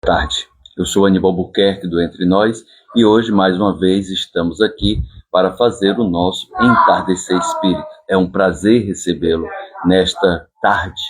Tarde. Eu sou Aníbal Buquerque do Entre Nós e hoje mais uma vez estamos aqui para fazer o nosso Entardecer Espírita. É um prazer recebê-lo nesta tarde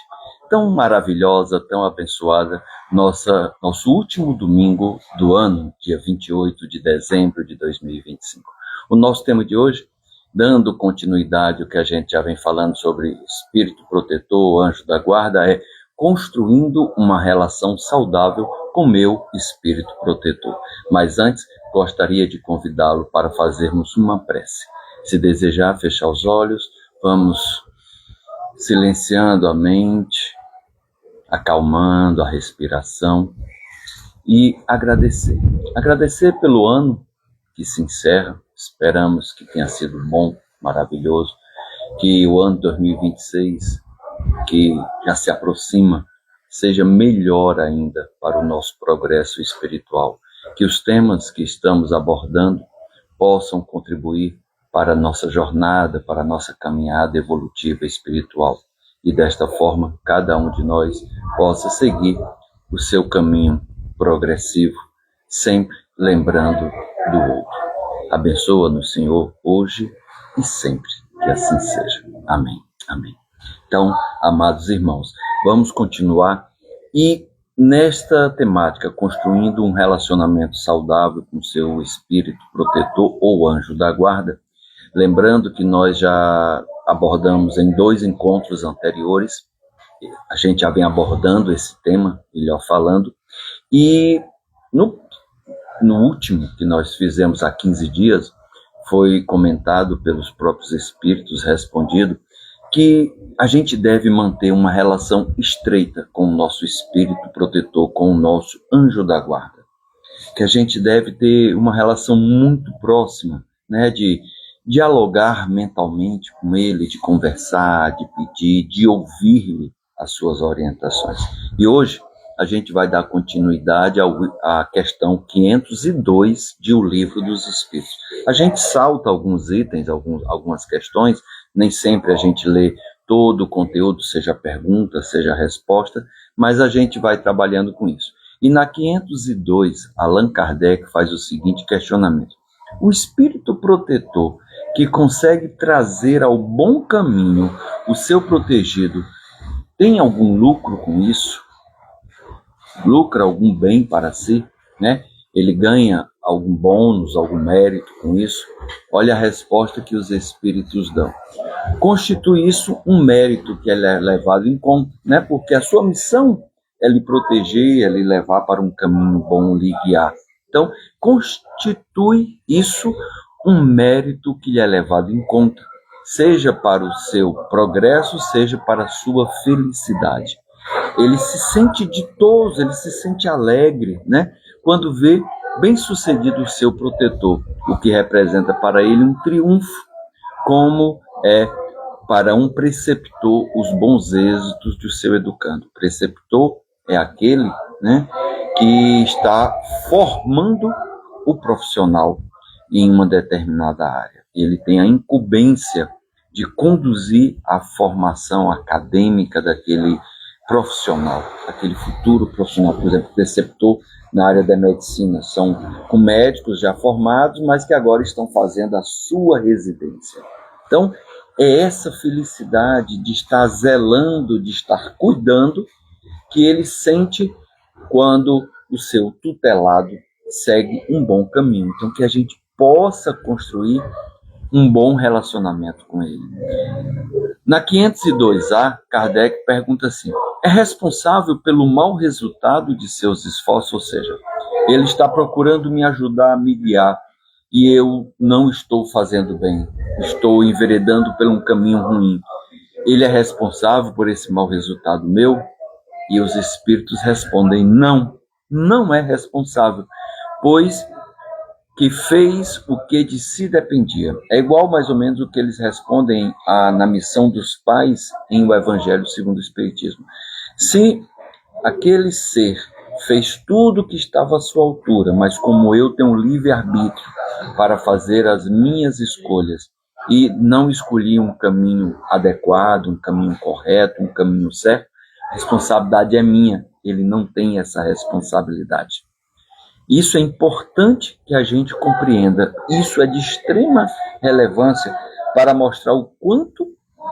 tão maravilhosa, tão abençoada, nosso último domingo do ano, dia 28 de dezembro de 2025. O nosso tema de hoje, dando continuidade ao que a gente já vem falando sobre espírito protetor, anjo da guarda, é construindo uma relação saudável com meu espírito protetor. Mas antes, gostaria de convidá-lo para fazermos uma prece. Se desejar fechar os olhos, vamos silenciando a mente, acalmando a respiração e agradecer. Agradecer pelo ano que se encerra. Esperamos que tenha sido bom, maravilhoso, que o ano 2026, que já se aproxima, seja melhor ainda para o nosso progresso espiritual, que os temas que estamos abordando possam contribuir para a nossa jornada, para a nossa caminhada evolutiva espiritual, e desta forma cada um de nós possa seguir o seu caminho progressivo, sempre lembrando do outro. Abençoa-nos, Senhor, hoje e sempre, que assim seja. Amém. Amém. Então, amados irmãos, vamos continuar e nesta temática, construindo um relacionamento saudável com seu espírito protetor ou anjo da guarda, lembrando que nós já abordamos em 2 encontros anteriores, a gente já vem abordando esse tema, melhor falando, e no último que nós fizemos há 15 dias, foi comentado pelos próprios espíritos, respondido, que a gente deve manter uma relação estreita com o nosso espírito protetor, com o nosso anjo da guarda. Que a gente deve ter uma relação muito próxima, né, de dialogar mentalmente com ele, de conversar, de pedir, de ouvir-lhe as suas orientações. E hoje a gente vai dar continuidade à questão 502 de O Livro dos Espíritos. A gente salta alguns itens, algumas questões, nem sempre a gente lê todo o conteúdo, seja pergunta, seja resposta, mas a gente vai trabalhando com isso. E na 502, Allan Kardec faz o seguinte questionamento: o espírito protetor que consegue trazer ao bom caminho o seu protegido tem algum lucro com isso? Lucra algum bem para si, né? Ele ganha algum bônus, algum mérito com isso? Olha a resposta que os espíritos dão. Constitui isso um mérito que ele é levado em conta, né? Porque a sua missão é lhe proteger, é lhe levar para um caminho bom, lhe guiar. Então, constitui isso um mérito que lhe é levado em conta, seja para o seu progresso, seja para a sua felicidade. Ele se sente ditoso, ele se sente alegre, né? Quando vê bem-sucedido o seu protetor, o que representa para ele um triunfo, como é para um preceptor os bons êxitos do seu educando. O preceptor é aquele, né, que está formando o profissional em uma determinada área. Ele tem a incumbência de conduzir a formação acadêmica daquele profissional, aquele futuro profissional. Por exemplo, preceptor na área da medicina, são com médicos já formados, mas que agora estão fazendo a sua residência. Então, é essa felicidade de estar zelando, de estar cuidando, que ele sente quando o seu tutelado segue um bom caminho. Então, que a gente possa construir um bom relacionamento com ele. Na 502A, Kardec pergunta assim: é responsável pelo mau resultado de seus esforços? Ou seja, ele está procurando me ajudar, a me guiar, e eu não estou fazendo bem, estou enveredando por um caminho ruim. Ele é responsável por esse mau resultado meu? E os espíritos respondem: não, não é responsável, pois que fez o que de si dependia. É igual mais ou menos o que eles respondem na missão dos pais em O Evangelho segundo o Espiritismo. Se aquele ser fez tudo o que estava à sua altura, mas como eu tenho um livre-arbítrio para fazer as minhas escolhas e não escolhi um caminho adequado, um caminho correto, um caminho certo, a responsabilidade é minha. ele não tem essa responsabilidade. Isso é importante que a gente compreenda. Isso é de extrema relevância para mostrar o quanto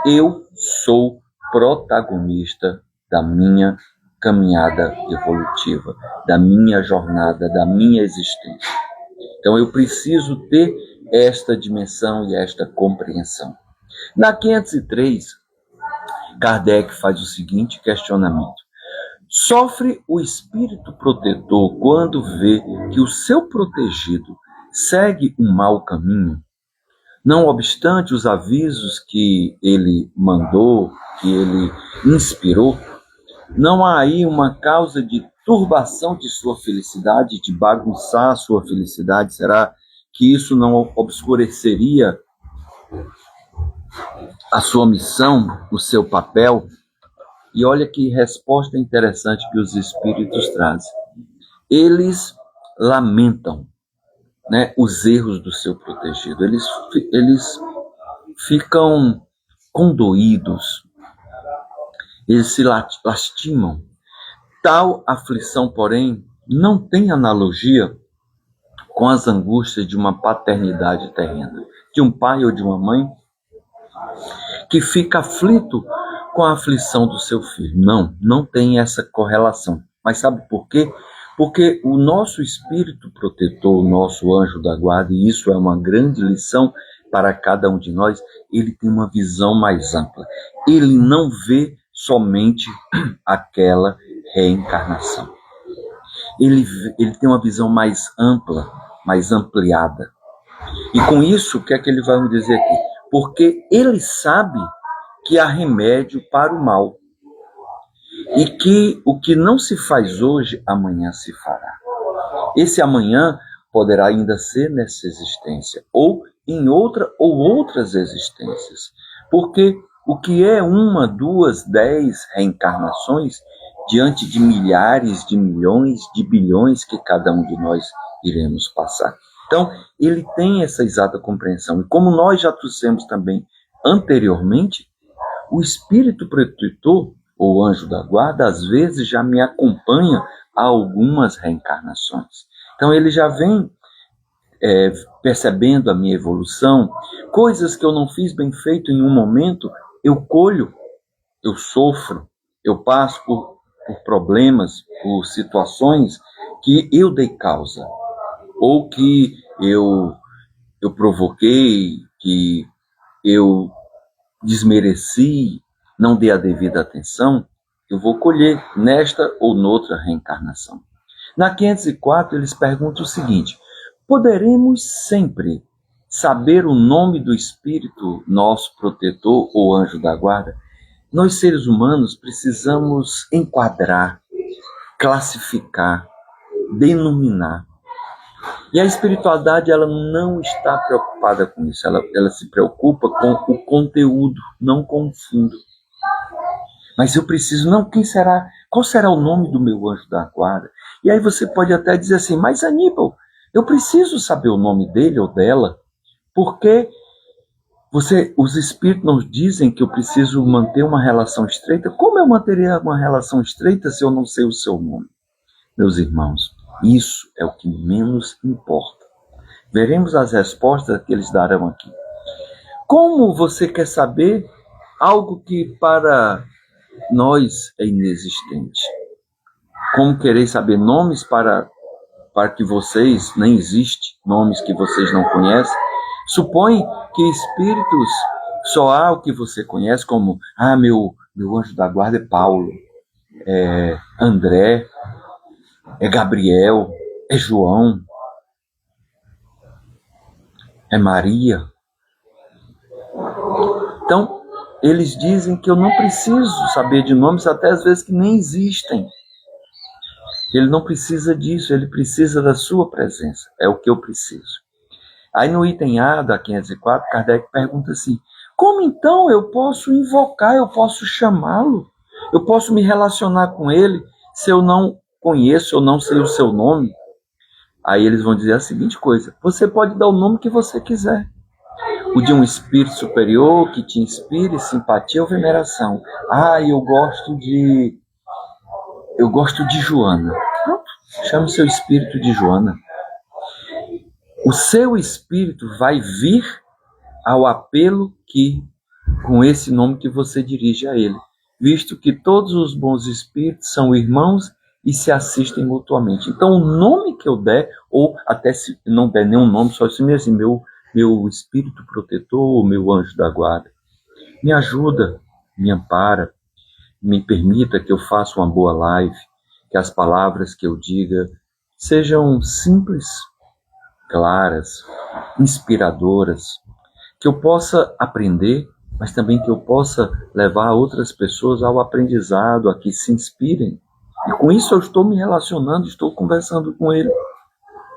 eu sou protagonista da minha caminhada evolutiva, da minha jornada, da minha existência. Então eu preciso ter esta dimensão e esta compreensão. Na 503, Kardec faz o seguinte questionamento: sofre o espírito protetor quando vê que o seu protegido segue um mau caminho? Não obstante os avisos que ele mandou, que ele inspirou, não há aí uma causa de turbação de sua felicidade, de bagunçar a sua felicidade? Será que isso não obscureceria a sua missão, o seu papel? E olha que resposta interessante que os espíritos trazem. Eles lamentam, né, os erros do seu protegido. Eles ficam condoídos. Eles se lastimam. Tal aflição, porém, não tem analogia com as angústias de uma paternidade terrena, de um pai ou de uma mãe que fica aflito com a aflição do seu filho. Não tem essa correlação. Mas sabe por quê? Porque o nosso espírito protetor, o nosso anjo da guarda, e isso é uma grande lição para cada um de nós, ele tem uma visão mais ampla. Ele não vê somente aquela reencarnação. Ele tem uma visão mais ampla, mais ampliada. E com isso, o que é que ele vai me dizer aqui? Porque ele sabe que há remédio para o mal. E que o que não se faz hoje, amanhã se fará. Esse amanhã poderá ainda ser nessa existência, ou em outra ou outras existências. Porque o que é 1, 2, 10 reencarnações, diante de milhares, de milhões, de bilhões que cada um de nós iremos passar. Então, ele tem essa exata compreensão. E como nós já trouxemos também anteriormente, o espírito protetor, ou anjo da guarda, às vezes já me acompanha a algumas reencarnações. Então ele já vem percebendo a minha evolução, coisas que eu não fiz bem feito em um momento, eu colho, eu sofro, eu passo por problemas, por situações que eu dei causa, ou que eu provoquei, que eu desmereci, não dei a devida atenção, eu vou colher nesta ou noutra reencarnação. Na 504, eles perguntam o seguinte: poderemos sempre saber o nome do espírito, nosso protetor ou anjo da guarda? Nós, seres humanos, precisamos enquadrar, classificar, denominar. E a espiritualidade, ela não está preocupada com isso, ela se preocupa com o conteúdo, não com o fundo. Mas eu preciso, quem será? Qual será o nome do meu anjo da guarda? E aí você pode até dizer assim: mas Aníbal, eu preciso saber o nome dele ou dela, porque os espíritos nos dizem que eu preciso manter uma relação estreita. Como eu manteria uma relação estreita se eu não sei o seu nome? Meus irmãos, isso é o que menos importa. Veremos as respostas que eles darão aqui. Como você quer saber algo que para nós é inexistente? Como querer saber nomes para que vocês nem existem, nomes que vocês não conhecem? Supõe que espíritos só há o que você conhece, como meu anjo da guarda é Paulo, é André, é Gabriel, é João, é Maria. Então, eles dizem que eu não preciso saber de nomes, até às vezes que nem existem. Ele não precisa disso, ele precisa da sua presença. É o que eu preciso. Aí no item A da 504, Kardec pergunta assim: como então eu posso invocar, eu posso chamá-lo? Eu posso me relacionar com ele se eu não conheço, eu não sei o seu nome? Aí eles vão dizer a seguinte coisa: você pode dar o nome que você quiser. O de um espírito superior que te inspire simpatia ou veneração. Eu gosto de Eu gosto de Joana. Pronto, chame seu espírito de Joana. O seu espírito vai vir ao apelo que, com esse nome que você dirige a ele, visto que todos os bons espíritos são irmãos e se assistem mutuamente. Então, o nome que eu der, ou até se não der nenhum nome, só assim, meu espírito protetor, meu anjo da guarda, me ajuda, me ampara, me permita que eu faça uma boa live, que as palavras que eu diga sejam simples, claras, inspiradoras, que eu possa aprender, mas também que eu possa levar outras pessoas ao aprendizado, a que se inspirem. E com isso eu estou me relacionando, estou conversando com ele,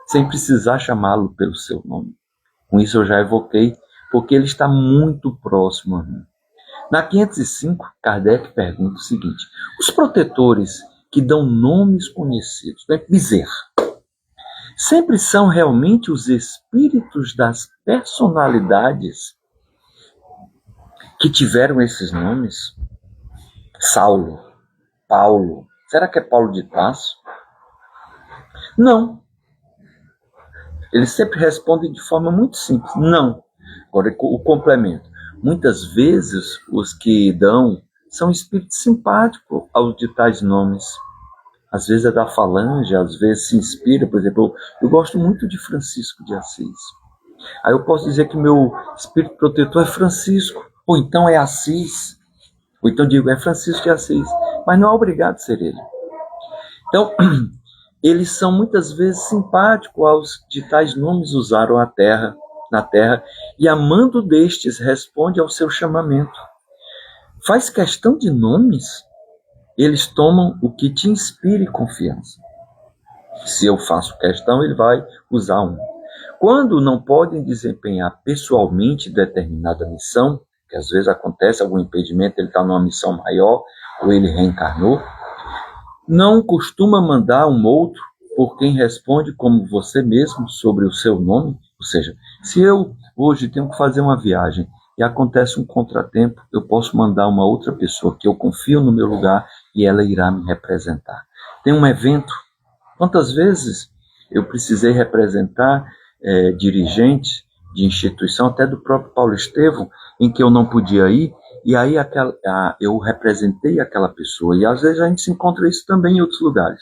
sem precisar chamá-lo pelo seu nome. Com isso eu já evoquei, porque ele está muito próximo a mim. Na 505, Kardec pergunta o seguinte: os protetores que dão nomes conhecidos, Bezerra, sempre são realmente os espíritos das personalidades que tiveram esses nomes? Saulo, Paulo, será que é Paulo de Tarso? Não. Eles sempre respondem de forma muito simples, não. Agora, o complemento. Muitas vezes, os que dão são espíritos simpáticos aos de tais nomes. Às vezes é da falange, às vezes se inspira. Por exemplo, eu gosto muito de Francisco de Assis. Aí eu posso dizer que meu espírito protetor é Francisco, ou então é Assis, ou então digo, é Francisco de Assis, mas não é obrigado a ser ele. Então, eles são muitas vezes simpáticos aos de tais nomes usaram na terra, e amando destes responde ao seu chamamento. Faz questão de nomes, eles tomam o que te inspire confiança. Se eu faço questão, ele vai usar um. Quando não podem desempenhar pessoalmente determinada missão, que às vezes acontece algum impedimento, ele está numa missão maior, ou ele reencarnou, não costuma mandar um outro por quem responde como você mesmo sobre o seu nome. Ou seja, se eu hoje tenho que fazer uma viagem e acontece um contratempo, eu posso mandar uma outra pessoa que eu confio no meu lugar e ela irá me representar. Tem um evento, quantas vezes eu precisei representar dirigentes de instituição, até do próprio Paulo Estevão, em que eu não podia ir, e aí eu representei aquela pessoa, e às vezes a gente se encontra isso também em outros lugares.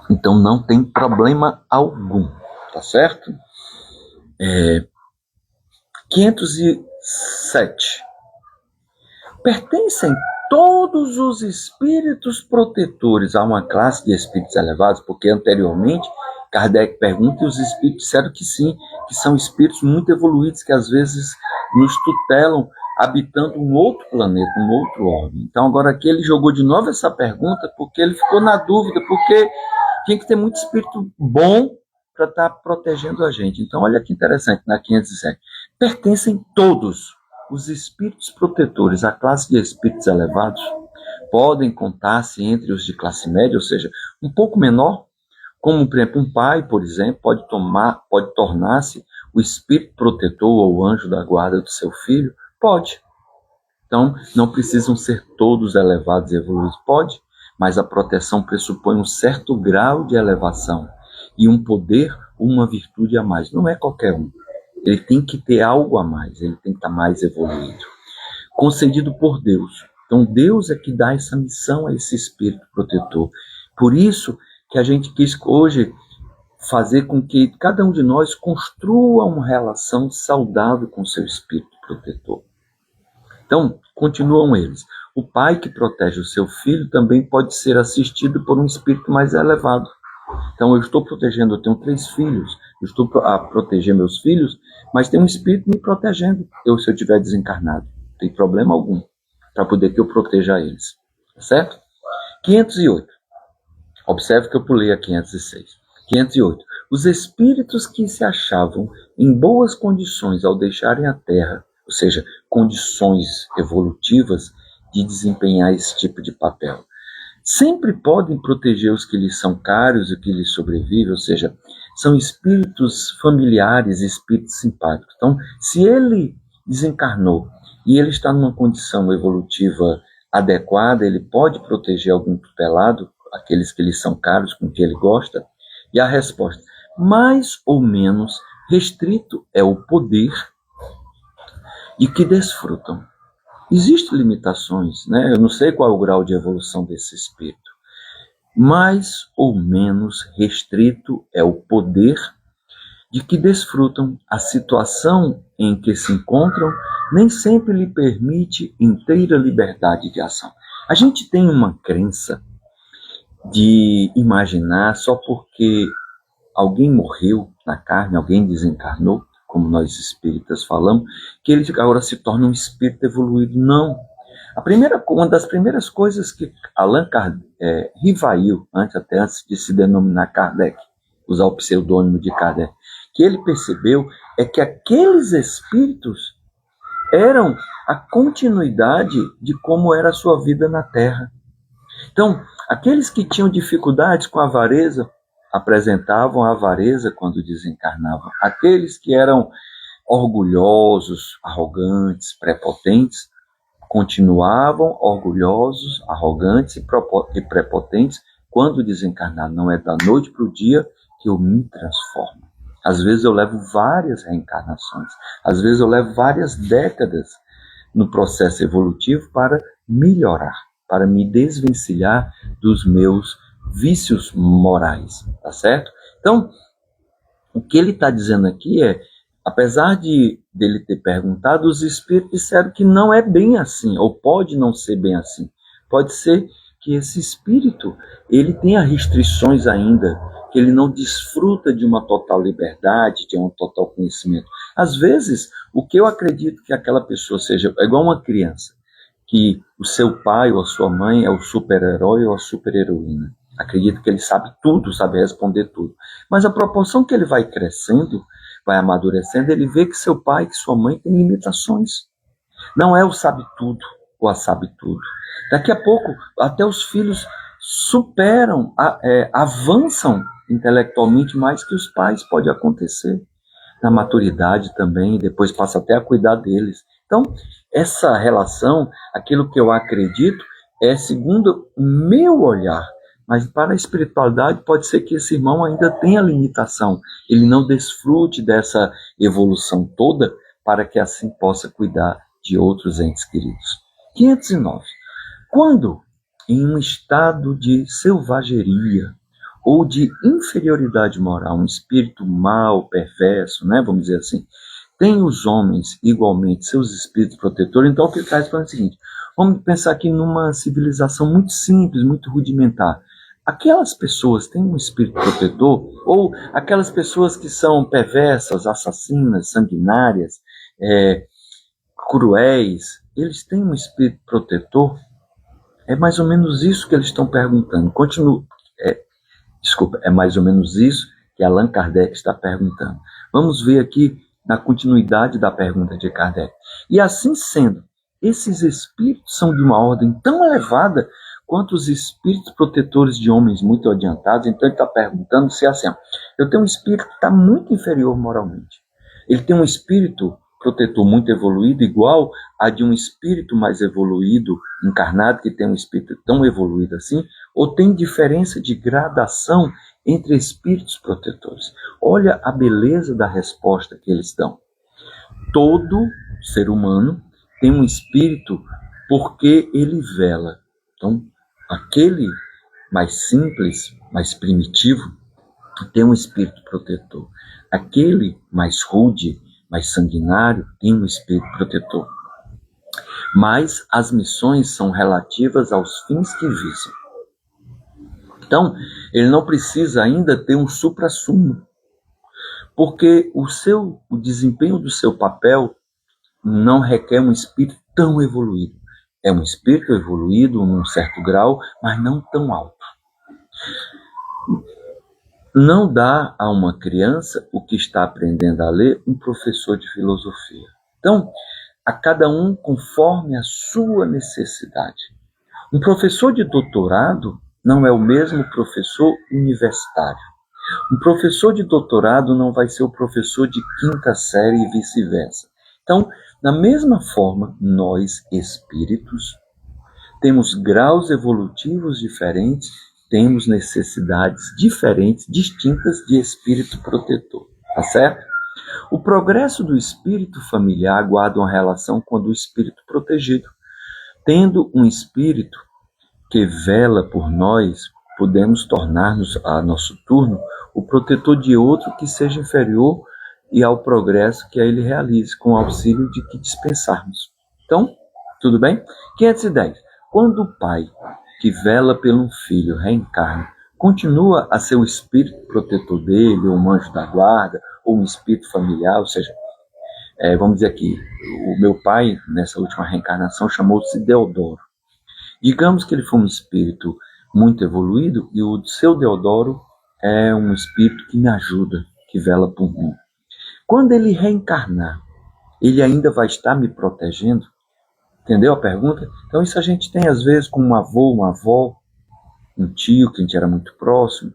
Então não tem problema algum, tá certo? 507. Pertencem todos os espíritos protetores a uma classe de espíritos elevados, porque anteriormente Kardec pergunta e os espíritos disseram que sim, que são espíritos muito evoluídos, que às vezes nos tutelam habitando um outro planeta, um outro orbe. Então agora aqui ele jogou de novo essa pergunta porque ele ficou na dúvida, porque tinha que ter muito espírito bom para estar protegendo a gente. Então olha que interessante, na 507. Pertencem todos os espíritos protetores à classe de espíritos elevados, podem contar-se entre os de classe média, ou seja, um pouco menor, como, por exemplo, um pai, por exemplo, pode tornar-se o espírito protetor ou o anjo da guarda do seu filho? Pode. Então, não precisam ser todos elevados e evoluídos. Pode, mas a proteção pressupõe um certo grau de elevação e um poder, uma virtude a mais. Não é qualquer um. Ele tem que ter algo a mais, ele tem que estar mais evoluído. Concedido por Deus. Então, Deus é que dá essa missão a esse espírito protetor. Por isso que a gente quis hoje fazer com que cada um de nós construa uma relação saudável com o seu espírito protetor. Então, continuam eles. O pai que protege o seu filho também pode ser assistido por um espírito mais elevado. Então, eu estou protegendo, eu tenho 3 filhos, eu estou a proteger meus filhos, mas tem um espírito me protegendo, se eu estiver desencarnado. Não tem problema algum, para poder que eu proteja eles. Certo? 508. Observe que eu pulei a 506. 508. Os espíritos que se achavam em boas condições ao deixarem a Terra, ou seja, condições evolutivas de desempenhar esse tipo de papel, sempre podem proteger os que lhes são caros e que lhes sobrevivem, ou seja, são espíritos familiares, espíritos simpáticos. Então, se ele desencarnou e ele está numa condição evolutiva adequada, ele pode proteger algum tutelado, aqueles que lhe são caros, com que ele gosta? E a resposta, mais ou menos restrito é o poder e que desfrutam. Existem limitações, né? Eu não sei qual é o grau de evolução desse espírito. Mais ou menos restrito é o poder de que desfrutam. A situação em que se encontram nem sempre lhe permite inteira liberdade de ação. A gente tem uma crença de imaginar só porque alguém morreu na carne, alguém desencarnou, como nós espíritas falamos, que ele agora se torna um espírito evoluído. Não. Uma das primeiras coisas que Allan Kardec, Rivail, antes de se denominar Kardec, usar o pseudônimo de Kardec, que ele percebeu é que aqueles espíritos eram a continuidade de como era a sua vida na Terra. Então, aqueles que tinham dificuldades com a avareza, apresentavam a avareza quando desencarnavam. Aqueles que eram orgulhosos, arrogantes, prepotentes, continuavam orgulhosos, arrogantes e prepotentes quando desencarnaram. Não é da noite para o dia que eu me transformo. Às vezes eu levo várias reencarnações, às vezes eu levo várias décadas no processo evolutivo para melhorar, para me desvencilhar dos meus vícios morais, tá certo? Então, o que ele está dizendo aqui é, apesar dele ter perguntado, os espíritos disseram que não é bem assim, ou pode não ser bem assim. Pode ser que esse espírito, ele tenha restrições ainda, que ele não desfruta de uma total liberdade, de um total conhecimento. Às vezes, o que eu acredito que aquela pessoa seja, é igual uma criança, que o seu pai ou a sua mãe é o super-herói ou a super-heroína. Acredito que ele sabe tudo, sabe responder tudo. Mas a proporção que ele vai crescendo, vai amadurecendo, ele vê que seu pai, que sua mãe tem limitações. Não é o sabe tudo ou a sabe tudo. Daqui a pouco, até os filhos superam, avançam intelectualmente mais que os pais, pode acontecer. Na maturidade também, depois passa até a cuidar deles. Então, essa relação, aquilo que eu acredito, é segundo o meu olhar. Mas para a espiritualidade pode ser que esse irmão ainda tenha limitação. Ele não desfrute dessa evolução toda para que assim possa cuidar de outros entes queridos. 509. Quando, em um estado de selvageria ou de inferioridade moral, um espírito mau, perverso, né, vamos dizer assim, tem os homens igualmente seus espíritos protetores, então o que ele está dizendo é o seguinte, vamos pensar aqui numa civilização muito simples, muito rudimentar. Aquelas pessoas têm um espírito protetor, ou aquelas pessoas que são perversas, assassinas, sanguinárias, cruéis, eles têm um espírito protetor? É mais ou menos isso que eles estão perguntando. É mais ou menos isso que Allan Kardec está perguntando. Vamos ver aqui na continuidade da pergunta de Kardec. E assim sendo, esses espíritos são de uma ordem tão elevada quanto os espíritos protetores de homens muito adiantados. Então ele está perguntando se é assim, eu tenho um espírito que está muito inferior moralmente. Ele tem um espírito protetor muito evoluído, igual a de um espírito mais evoluído, encarnado, que tem um espírito tão evoluído assim, ou tem diferença de gradação entre espíritos protetores? Olha a beleza da resposta que eles dão. Todo ser humano tem um espírito porque ele vela. Então, aquele mais simples, mais primitivo, tem um espírito protetor. Aquele mais rude, mais sanguinário, tem um espírito protetor. Mas as missões são relativas aos fins que visam. Então, ele não precisa ainda ter um suprassumo, porque o desempenho do seu papel não requer um espírito tão evoluído. É um espírito evoluído num certo grau, mas não tão alto. Não dá a uma criança o que está aprendendo a ler um professor de filosofia. Então, a cada um conforme a sua necessidade. Um professor de doutorado não é o mesmo professor universitário. Um professor de doutorado não vai ser o professor de quinta série e vice-versa. Então, da mesma forma, nós, espíritos, temos graus evolutivos diferentes, temos necessidades diferentes, distintas de espírito protetor, tá certo? O progresso do espírito familiar guarda uma relação com a do espírito protegido. Tendo um espírito que vela por nós, podemos tornar-nos, a nosso turno, o protetor de outro que seja inferior e ao progresso que a ele realize, com o auxílio de que dispensarmos. Então, tudo bem? 510. Quando o pai que vela pelo filho reencarna, continua a ser o espírito protetor dele, ou um anjo da guarda, ou um espírito familiar, ou seja, vamos dizer aqui, o meu pai, nessa última reencarnação, chamou-se Deodoro. Digamos que ele foi um espírito muito evoluído, e o seu Deodoro é um espírito que me ajuda, que vela por mim. Quando ele reencarnar, ele ainda vai estar me protegendo? Entendeu a pergunta? Então isso a gente tem às vezes com um avô, uma avó, um tio que a gente era muito próximo,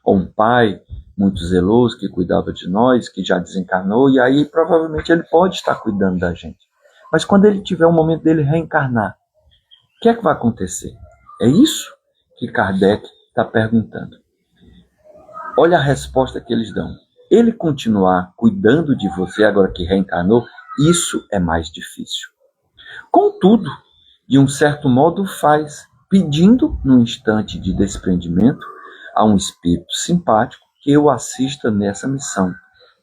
ou um pai muito zeloso que cuidava de nós, que já desencarnou, e aí provavelmente ele pode estar cuidando da gente. Mas quando ele tiver o momento dele reencarnar, o que é que vai acontecer? É isso que Kardec está perguntando. Olha a resposta que eles dão. Ele continuar cuidando de você agora que reencarnou, isso é mais difícil. Contudo, de um certo modo faz, pedindo, num instante de desprendimento, a um espírito simpático que eu assista nessa missão.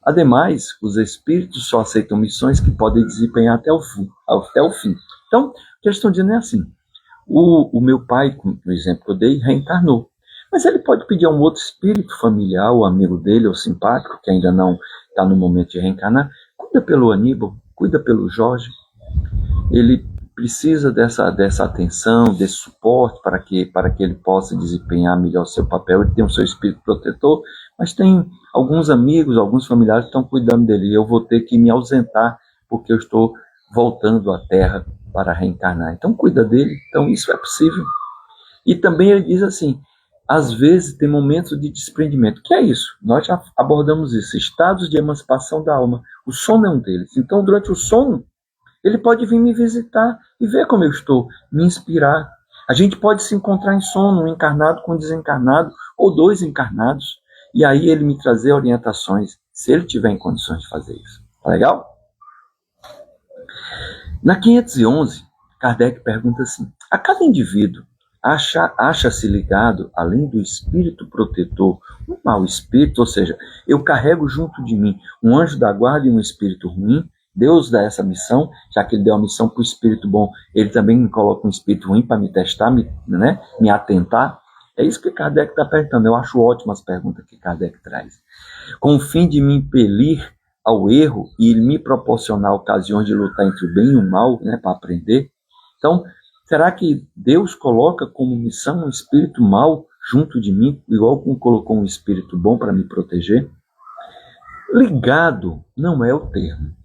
Ademais, os espíritos só aceitam missões que podem desempenhar até o fim. Então, o que eles estão dizendo é assim, o meu pai, no exemplo que eu dei, reencarnou. Mas ele pode pedir a um outro espírito familiar, ou amigo dele, ou simpático, que ainda não está no momento de reencarnar, cuida pelo Aníbal, cuida pelo Jorge. Ele precisa dessa atenção, desse suporte para que ele possa desempenhar melhor seu papel. Ele tem o seu espírito protetor, mas tem alguns amigos, alguns familiares que estão cuidando dele. Eu vou ter que me ausentar porque eu estou voltando à Terra para reencarnar. Então cuida dele. Então isso é possível. E também ele diz assim, às vezes tem momentos de desprendimento. O que é isso? Nós já abordamos isso. Estados de emancipação da alma. O sono é um deles. Então durante o sono, ele pode vir me visitar e ver como eu estou, me inspirar. A gente pode se encontrar em sono, um encarnado com um desencarnado, ou dois encarnados, e aí ele me trazer orientações, se ele tiver em condições de fazer isso. Tá legal? Na 511, Kardec pergunta assim, a cada indivíduo acha-se ligado, além do espírito protetor, um mau espírito, ou seja, eu carrego junto de mim um anjo da guarda e um espírito ruim. Deus dá essa missão, já que ele deu a missão para o espírito bom, ele também me coloca um espírito ruim para me testar, me atentar. É isso que Kardec está perguntando. Eu acho ótimas as perguntas que Kardec traz. Com o fim de me impelir ao erro e me proporcionar ocasiões de lutar entre o bem e o mal, para aprender. Então, será que Deus coloca como missão um espírito mau junto de mim, igual como colocou um espírito bom para me proteger? Ligado não é o termo.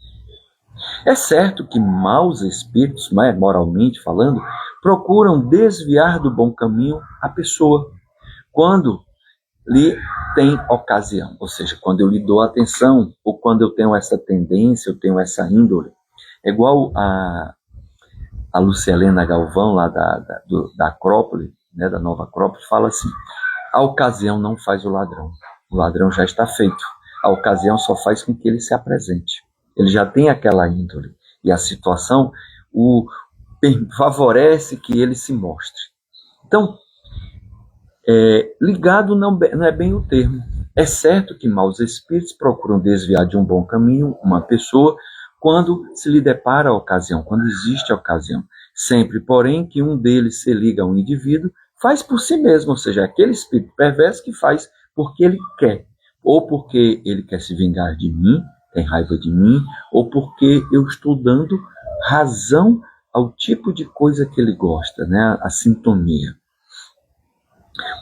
É certo que maus espíritos, moralmente falando, procuram desviar do bom caminho a pessoa, quando lhe tem ocasião, ou seja, quando eu lhe dou atenção, ou quando eu tenho essa tendência, eu tenho essa índole. É igual a Lucilena Galvão, lá da Acrópole, da Nova Acrópole, fala assim, a ocasião não faz o ladrão já está feito, a ocasião só faz com que ele se apresente. Ele já tem aquela índole, e a situação o favorece que ele se mostre. Então, ligado não é bem o termo. É certo que maus espíritos procuram desviar de um bom caminho uma pessoa quando se lhe depara a ocasião, quando existe a ocasião. Sempre, porém, que um deles se liga a um indivíduo, faz por si mesmo, ou seja, aquele espírito perverso que faz porque ele quer, ou porque ele quer se vingar de mim, tem raiva de mim, ou porque eu estou dando razão ao tipo de coisa que ele gosta, a sintonia.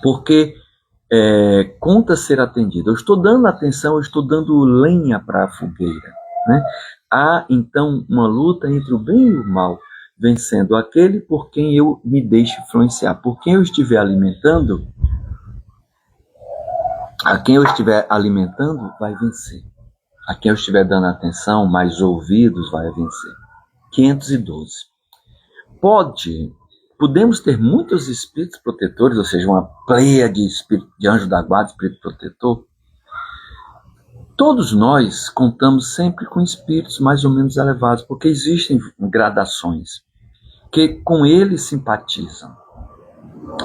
Porque conta ser atendido. Eu estou dando atenção, eu estou dando lenha para a fogueira. Há, então, uma luta entre o bem e o mal, vencendo aquele por quem eu me deixo influenciar. Por quem eu estiver alimentando, a quem eu estiver alimentando vai vencer. A quem eu estiver dando atenção, mais ouvidos, vai vencer. 512. Pode podemos ter muitos espíritos protetores, ou seja, uma pleia de anjo da guarda, espírito protetor. Todos nós contamos sempre com espíritos mais ou menos elevados, porque existem gradações que com eles simpatizam.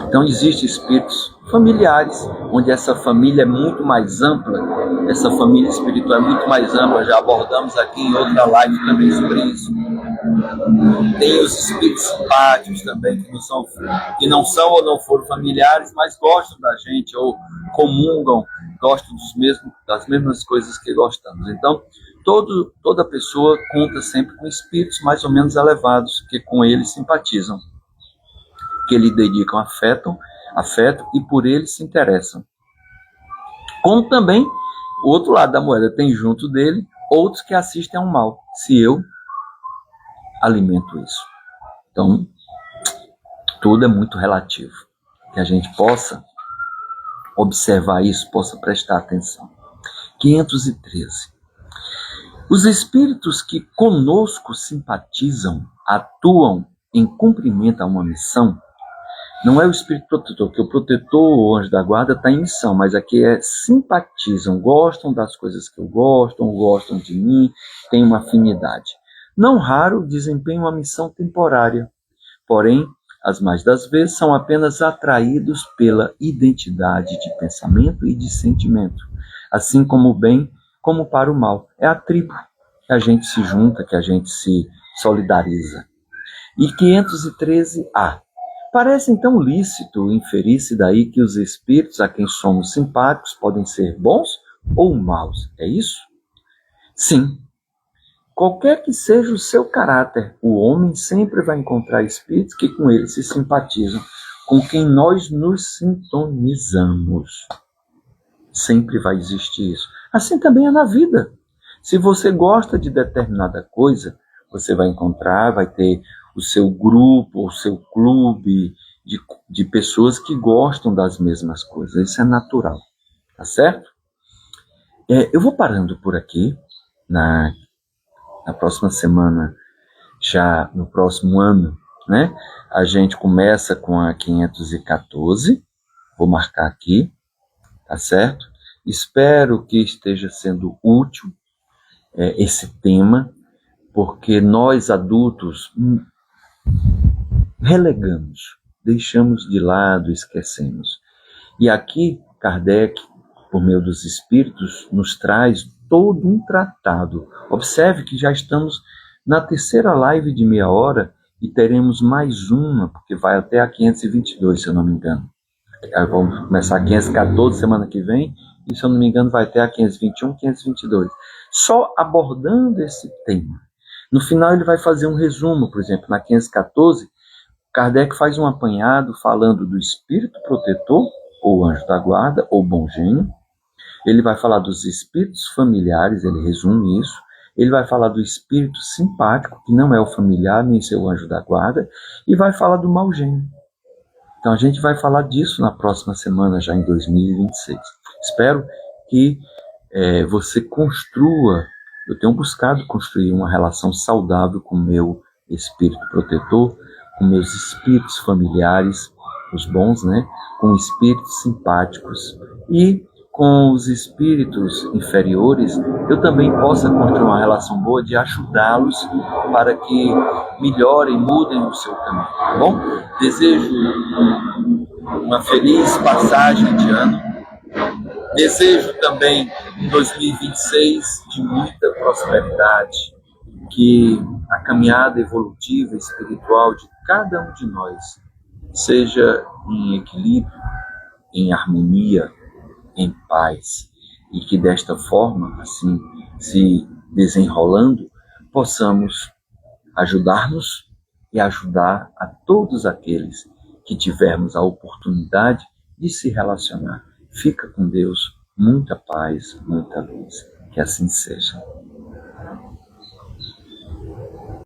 Então existem espíritos familiares, onde essa família é muito mais ampla, essa família espiritual é muito mais ampla, já abordamos aqui em outra live também sobre isso. Tem os espíritos simpáticos também, que não são ou não foram familiares, mas gostam da gente, ou comungam, gostam das mesmas coisas que gostamos. Então, toda pessoa conta sempre com espíritos mais ou menos elevados, que com eles simpatizam, que lhe dedicam afeto e por eles se interessam. Como também, o outro lado da moeda, tem junto dele outros que assistem ao mal, se eu alimento isso. Então, tudo é muito relativo. Que a gente possa observar isso, possa prestar atenção. 513. Os espíritos que conosco simpatizam, atuam em cumprimento a uma missão, não é o espírito protetor, porque o protetor, o anjo da guarda, está em missão, mas aqui simpatizam, gostam das coisas que eu gosto, gostam de mim, têm uma afinidade. Não raro desempenham uma missão temporária, porém, as mais das vezes são apenas atraídos pela identidade de pensamento e de sentimento, assim como o bem, como para o mal. É a tribo que a gente se junta, que a gente se solidariza. E 513A. Parece então lícito inferir-se daí que os espíritos a quem somos simpáticos podem ser bons ou maus. É isso? Sim. Qualquer que seja o seu caráter, o homem sempre vai encontrar espíritos que com ele se simpatizam, com quem nós nos sintonizamos. Sempre vai existir isso. Assim também é na vida. Se você gosta de determinada coisa, você vai encontrar, vai ter o seu grupo, o seu clube de pessoas que gostam das mesmas coisas. Isso é natural, tá certo? Eu vou parando por aqui. Na próxima semana, já no próximo ano, né? A gente começa com a 514. Vou marcar aqui, tá certo? Espero que esteja sendo útil esse tema, porque nós adultos relegamos, deixamos de lado, esquecemos. E aqui, Kardec, por meio dos espíritos, nos traz todo um tratado. Observe que já estamos na terceira live de meia hora e teremos mais uma, porque vai até a 522, se eu não me engano. Vamos começar a 514 semana que vem, e se eu não me engano vai até a 521, 522. Só abordando esse tema. No final ele vai fazer um resumo, por exemplo, na 514, Kardec faz um apanhado falando do espírito protetor, ou anjo da guarda, ou bom gênio. Ele vai falar dos espíritos familiares, ele resume isso. Ele vai falar do espírito simpático, que não é o familiar, nem seu anjo da guarda, e vai falar do mau gênio. Então a gente vai falar disso na próxima semana, já em 2026. Espero que você construa, eu tenho buscado construir uma relação saudável com o meu espírito protetor, com meus espíritos familiares, os bons, né? Com espíritos simpáticos e com os espíritos inferiores, eu também possa construir uma relação boa de ajudá-los para que melhorem, mudem o seu caminho, tá bom? Desejo uma feliz passagem de ano. Desejo também 2026 de muita prosperidade, que a caminhada evolutiva e espiritual de cada um de nós seja em equilíbrio, em harmonia, em paz, e que desta forma, assim, se desenrolando, possamos ajudar-nos e ajudar a todos aqueles que tivermos a oportunidade de se relacionar. Fica com Deus, muita paz, muita luz. Que assim seja.